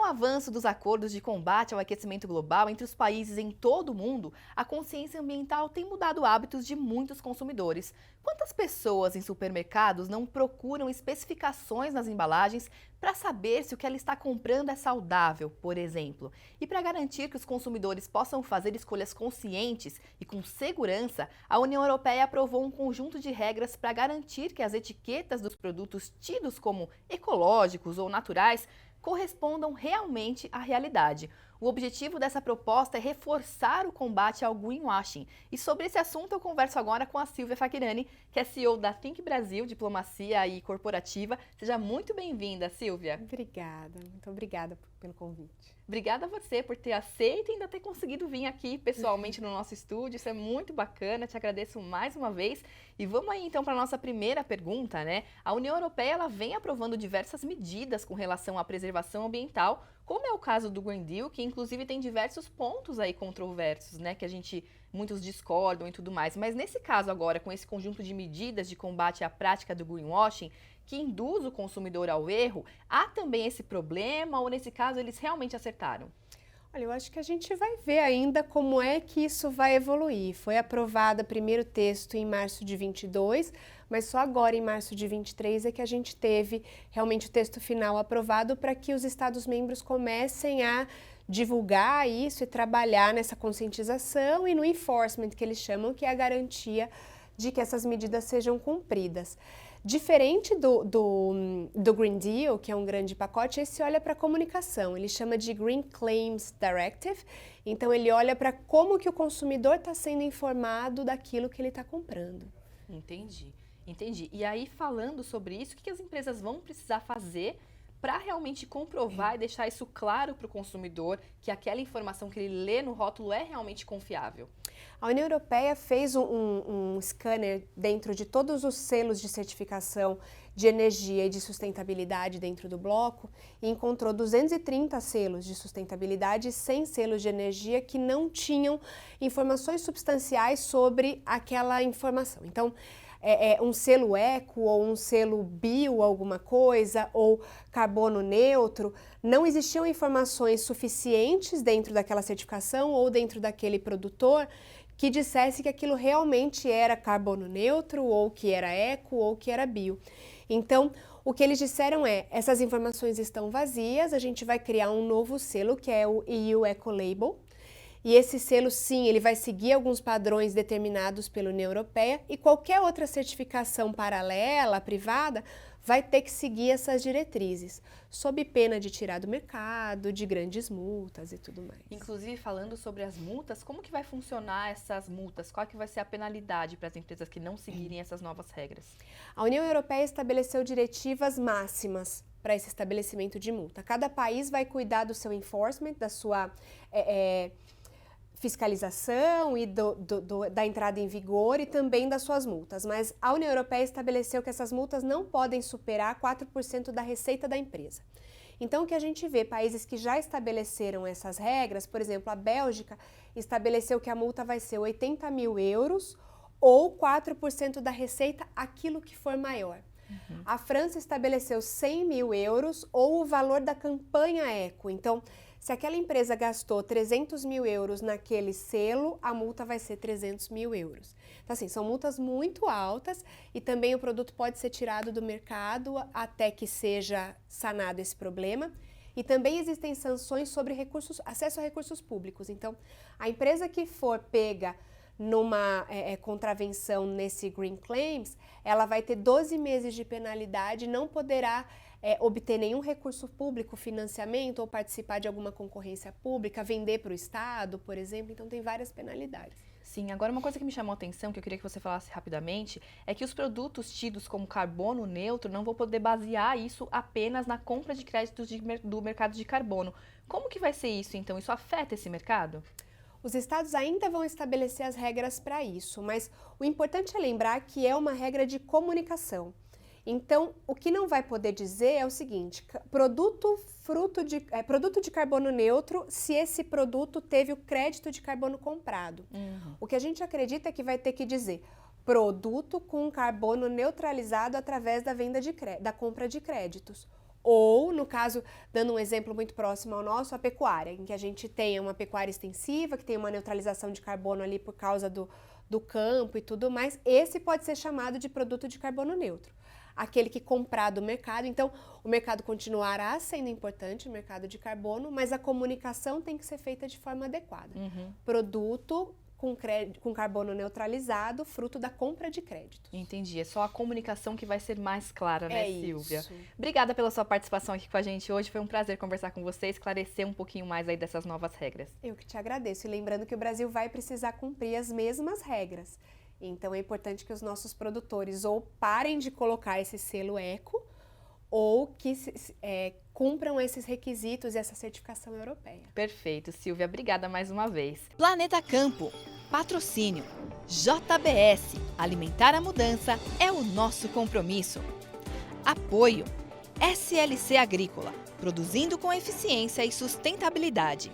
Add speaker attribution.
Speaker 1: avanço dos acordos de combate ao aquecimento global entre os países em todo o mundo, a consciência ambiental tem mudado hábitos de muitos consumidores. Quantas pessoas em supermercados não procuram especificações nas embalagens para saber se o que ela está comprando é saudável, por exemplo? E para garantir que os consumidores possam fazer escolhas conscientes e com segurança, a União Europeia aprovou um conjunto de regras para garantir que as etiquetas dos produtos tidos como ecológicos ou naturais correspondam realmente à realidade. O objetivo dessa proposta é reforçar o combate ao greenwashing. E sobre esse assunto eu converso agora com a Silvia Facchirani, que é CEO da Think Brasil, Diplomacia e Corporativa. Seja muito bem-vinda, Silvia.
Speaker 2: Obrigada, muito obrigada pelo convite.
Speaker 1: Obrigada a você por ter aceito e ainda ter conseguido vir aqui pessoalmente no nosso estúdio. Isso é muito bacana, te agradeço mais uma vez. E vamos aí então para a nossa primeira pergunta, né? A União Europeia ela vem aprovando diversas medidas com relação à preservação ambiental, como é o caso do Green Deal, que inclusive tem diversos pontos aí controversos, né? Que muitos discordam e tudo mais. Mas nesse caso agora, com esse conjunto de medidas de combate à prática do greenwashing, que induz o consumidor ao erro, há também esse problema ou nesse caso eles realmente acertaram?
Speaker 2: Olha, eu acho que a gente vai ver ainda como é que isso vai evoluir. Foi aprovado o primeiro texto em março de 22, mas só agora em março de 23 é que a gente teve realmente o texto final aprovado para que os Estados-membros comecem a divulgar isso e trabalhar nessa conscientização e no enforcement, que eles chamam, que é a garantia de que essas medidas sejam cumpridas. Diferente do Green Deal, que é um grande pacote, esse olha para a comunicação, ele chama de Green Claims Directive, então ele olha para como que o consumidor está sendo informado daquilo que ele está comprando.
Speaker 1: Entendi. E aí, falando sobre isso, o que as empresas vão precisar fazer para realmente comprovar e deixar isso claro para o consumidor que aquela informação que ele lê no rótulo é realmente confiável?
Speaker 2: A União Europeia fez um scanner dentro de todos os selos de certificação de energia e de sustentabilidade dentro do bloco e encontrou 230 selos de sustentabilidade e 100 selos de energia que não tinham informações substanciais sobre aquela informação. Então, um selo eco ou um selo bio alguma coisa ou carbono neutro, não existiam informações suficientes dentro daquela certificação ou dentro daquele produtor que dissesse que aquilo realmente era carbono neutro ou que era eco ou que era bio. Então, o que eles disseram é, essas informações estão vazias, a gente vai criar um novo selo que é o EU Eco Label. E esse selo, sim, ele vai seguir alguns padrões determinados pela União Europeia e qualquer outra certificação paralela, privada, vai ter que seguir essas diretrizes, sob pena de tirar do mercado, de grandes multas e tudo mais.
Speaker 1: Inclusive, falando sobre as multas, como que vai funcionar essas multas? Qual que vai ser a penalidade para as empresas que não seguirem essas novas regras?
Speaker 2: A União Europeia estabeleceu diretivas máximas para esse estabelecimento de multa. Cada país vai cuidar do seu enforcement, da sua fiscalização e da entrada em vigor e também das suas multas, mas a União Europeia estabeleceu que essas multas não podem superar 4% da receita da empresa. Então, o que a gente vê, países que já estabeleceram essas regras, por exemplo, a Bélgica estabeleceu que a multa vai ser 80 mil euros ou 4% da receita, aquilo que for maior. A França estabeleceu 100 mil euros ou o valor da campanha eco. Então, se aquela empresa gastou 300 mil euros naquele selo, a multa vai ser 300 mil euros. Então, assim, são multas muito altas e também o produto pode ser tirado do mercado até que seja sanado esse problema. E também existem sanções sobre acesso a recursos públicos. Então, a empresa que for pega numa contravenção nesse Green Claims, ela vai ter 12 meses de penalidade, não poderá obter nenhum recurso público, financiamento ou participar de alguma concorrência pública, vender para o Estado, por exemplo, então tem várias penalidades.
Speaker 1: Sim, agora uma coisa que me chamou a atenção, que eu queria que você falasse rapidamente, é que os produtos tidos como carbono neutro não vão poder basear isso apenas na compra de créditos do mercado de carbono. Como que vai ser isso, então? Isso afeta esse mercado?
Speaker 2: Os estados ainda vão estabelecer as regras para isso, mas o importante é lembrar que é uma regra de comunicação. Então, o que não vai poder dizer é o seguinte, produto de carbono neutro, se esse produto teve o crédito de carbono comprado. O que a gente acredita é que vai ter que dizer produto com carbono neutralizado através da compra de créditos. Ou, no caso, dando um exemplo muito próximo ao nosso, a pecuária, em que a gente tem uma pecuária extensiva, que tem uma neutralização de carbono ali por causa do campo e tudo mais, esse pode ser chamado de produto de carbono neutro. Aquele que comprar do mercado, então o mercado continuará sendo importante, o mercado de carbono, mas a comunicação tem que ser feita de forma adequada. Produto com carbono neutralizado, fruto da compra de crédito.
Speaker 1: Entendi, é só a comunicação que vai ser mais clara, né, Silvia?
Speaker 2: Isso.
Speaker 1: Obrigada pela sua participação aqui com a gente hoje, foi um prazer conversar com você, esclarecer um pouquinho mais aí dessas novas regras.
Speaker 2: Eu que te agradeço, e lembrando que o Brasil vai precisar cumprir as mesmas regras. Então é importante que os nossos produtores ou parem de colocar esse selo eco, ou que cumpram esses requisitos e essa certificação europeia.
Speaker 1: Perfeito, Silvia, obrigada mais uma vez. Planeta Campo, patrocínio, JBS, alimentar a mudança é o nosso compromisso. Apoio, SLC Agrícola, produzindo com eficiência e sustentabilidade.